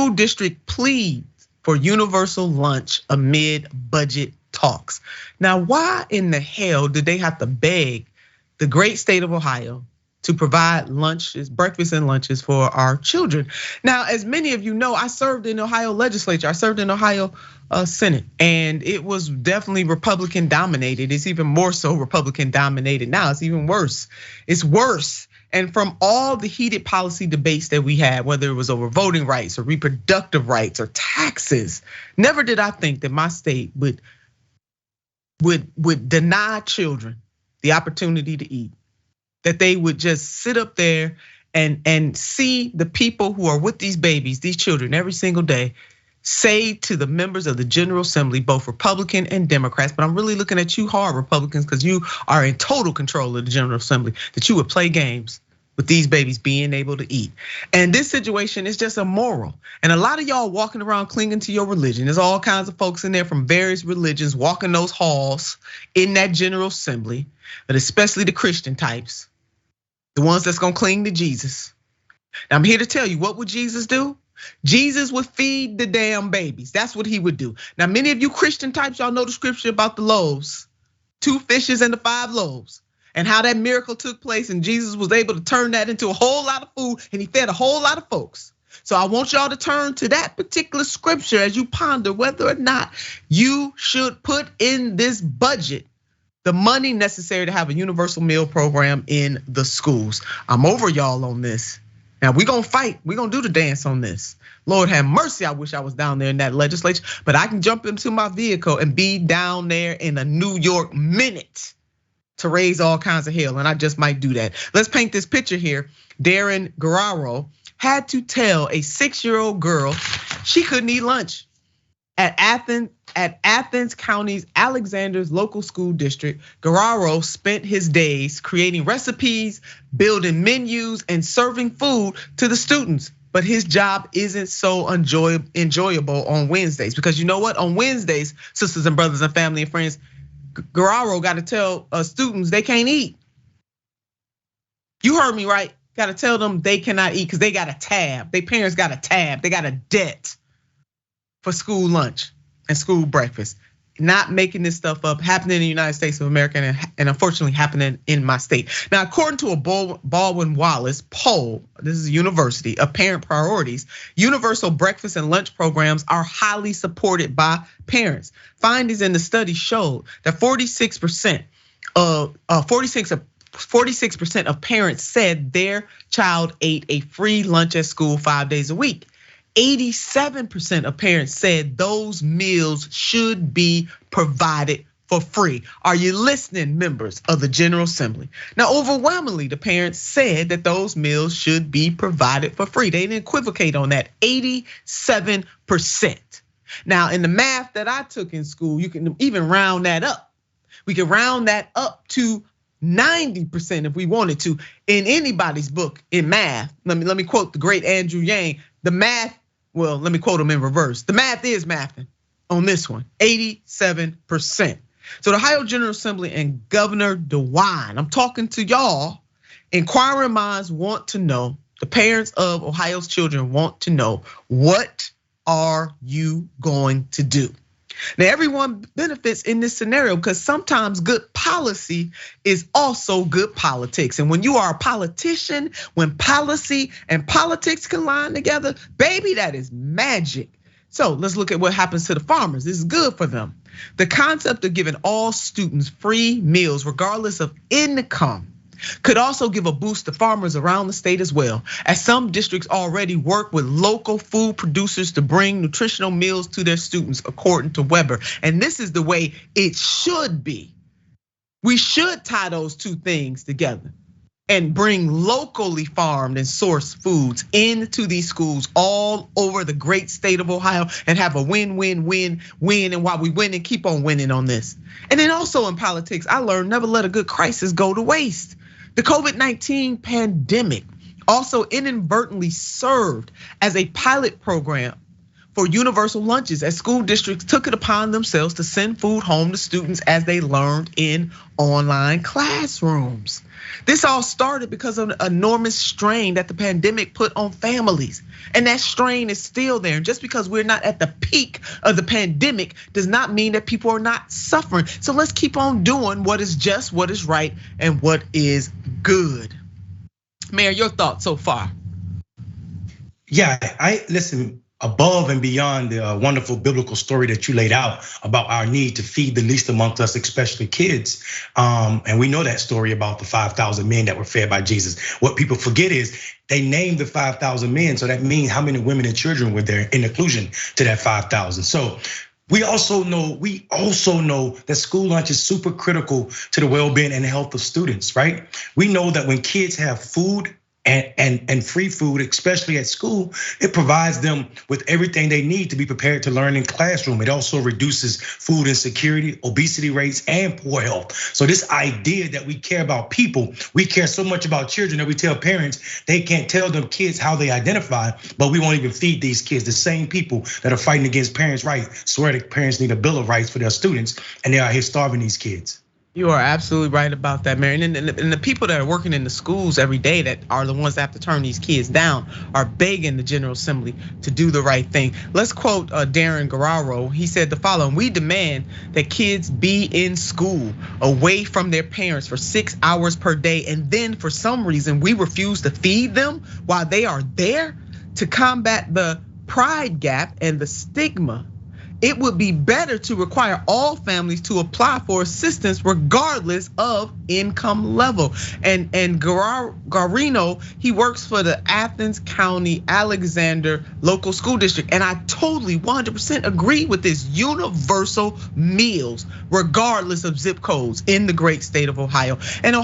school district pleads for universal lunch amid budget talks. Now, why in the hell did they have to beg the great state of Ohio to provide lunches, breakfast and lunches for our children? Now, as many of you know, I served in Ohio legislature. I served in Ohio Senate, and it was definitely Republican dominated. It's even more so Republican dominated now. It's even worse. It's worse. And from all the heated policy debates that we had, whether it was over voting rights or reproductive rights or taxes, never did I think that my state would deny children the opportunity to eat. That they would just sit up there and see the people who are with these babies, these children, every single day, say to the members of the General Assembly, both Republican and Democrats, but I'm really looking at you hard, Republicans, because you are in total control of the General Assembly, that you would play games with these babies being able to eat. And this situation is just immoral. And a lot of y'all walking around clinging to your religion. There's all kinds of folks in there from various religions walking those halls in that General Assembly, but especially the Christian types, the ones that's gonna cling to Jesus. Now I'm here to tell you, what would Jesus do? Jesus would feed the damn babies. That's what he would do. Now, many of you Christian types, y'all know the scripture about the loaves, 2 fishes and the 5 loaves, and how that miracle took place, and Jesus was able to turn that into a whole lot of food, and he fed a whole lot of folks. So I want y'all to turn to that particular scripture as you ponder whether or not you should put in this budget the money necessary to have a universal meal program in the schools. I'm over y'all on this. Now we're gonna fight, we're gonna do the dance on this. Lord have mercy, I wish I was down there in that legislature, but I can jump into my vehicle and be down there in a New York minute to raise all kinds of hell, and I just might do that. Let's paint this picture here. Daryn Guarino had to tell a 6-year-old girl she couldn't eat lunch at Athens County's Alexander's local school district. Guarino spent his days creating recipes, building menus, and serving food to the students. But his job isn't so enjoyable on Wednesdays, because you know what? On Wednesdays, sisters and brothers and family and friends, Guarino got to tell students they can't eat. You heard me right. Got to tell them they cannot eat because they got a tab. Their parents got a tab. They got a debt for school lunch and school breakfast. Not making this stuff up, happening in the United States of America, and unfortunately happening in my state. Now, according to a Baldwin Wallace poll, this is a university, of parent priorities, universal breakfast and lunch programs are highly supported by parents. Findings in the study showed that 46% of parents said their child ate a free lunch at school 5 days a week. 87% of parents said those meals should be provided for free. Are you listening, members of the General Assembly? Now, overwhelmingly, the parents said that those meals should be provided for free. They didn't equivocate on that, 87%. Now, in the math that I took in school, you can even round that up. We can round that up to 90% if we wanted to. In anybody's book in math, let me quote the great Andrew Yang, the math, well, let me quote him in reverse. The math is mathing on this one, 87%. So the Ohio General Assembly and Governor DeWine, I'm talking to y'all, inquiring minds want to know, the parents of Ohio's children want to know, what are you going to do? Now, everyone benefits in this scenario because sometimes good policy is also good politics. And when you are a politician, when policy and politics can line together, baby, that is magic. So let's look at what happens to the farmers. This is good for them. The concept of giving all students free meals, regardless of income, could also give a boost to farmers around the state as well, as some districts already work with local food producers to bring nutritional meals to their students, according to Weber. And this is the way it should be. We should tie those two things together and bring locally farmed and sourced foods into these schools all over the great state of Ohio and have a win-win-win-win. And while we win and keep on winning on this. And then also in politics, I learned never let a good crisis go to waste. The COVID-19 pandemic also inadvertently served as a pilot program for universal lunches as school districts took it upon themselves to send food home to students as they learned in online classrooms. This all started because of an enormous strain that the pandemic put on families. And that strain is still there. And just because we're not at the peak of the pandemic does not mean that people are not suffering. So let's keep on doing what is just, what is right, and what is good. Mayor, your thoughts so far? Yeah, I listen, above and beyond the wonderful biblical story that you laid out about our need to feed the least amongst us, especially kids. And we know that story about the 5,000 men that were fed by Jesus. What people forget is they named the 5,000 men. So that means how many women and children were there in inclusion to that 5,000. So we also know that school lunch is super critical to the well-being and health of students, right? We know that when kids have food and free food, especially at school, it provides them with everything they need to be prepared to learn in classroom. It also reduces food insecurity, obesity rates, and poor health. So this idea that we care about people, we care so much about children that we tell parents they can't tell them kids how they identify, but we won't even feed these kids. The same people that are fighting against parents' rights swear that parents need a bill of rights for their students, and they are here starving these kids. You are absolutely right about that, Mary. And the people that are working in the schools every day that are the ones that have to turn these kids down are begging the General Assembly to do the right thing. Let's quote Daryn Guarino. He said the following: "We demand that kids be in school away from their parents for 6 hours per day, and then for some reason we refuse to feed them while they are there. To combat the pride gap and the stigma, it would be better to require all families to apply for assistance regardless of income level." And Guarino, he works for the Athens County Alexander local school district. And I totally 100% agree with this: universal meals, regardless of zip codes in the great state of Ohio. And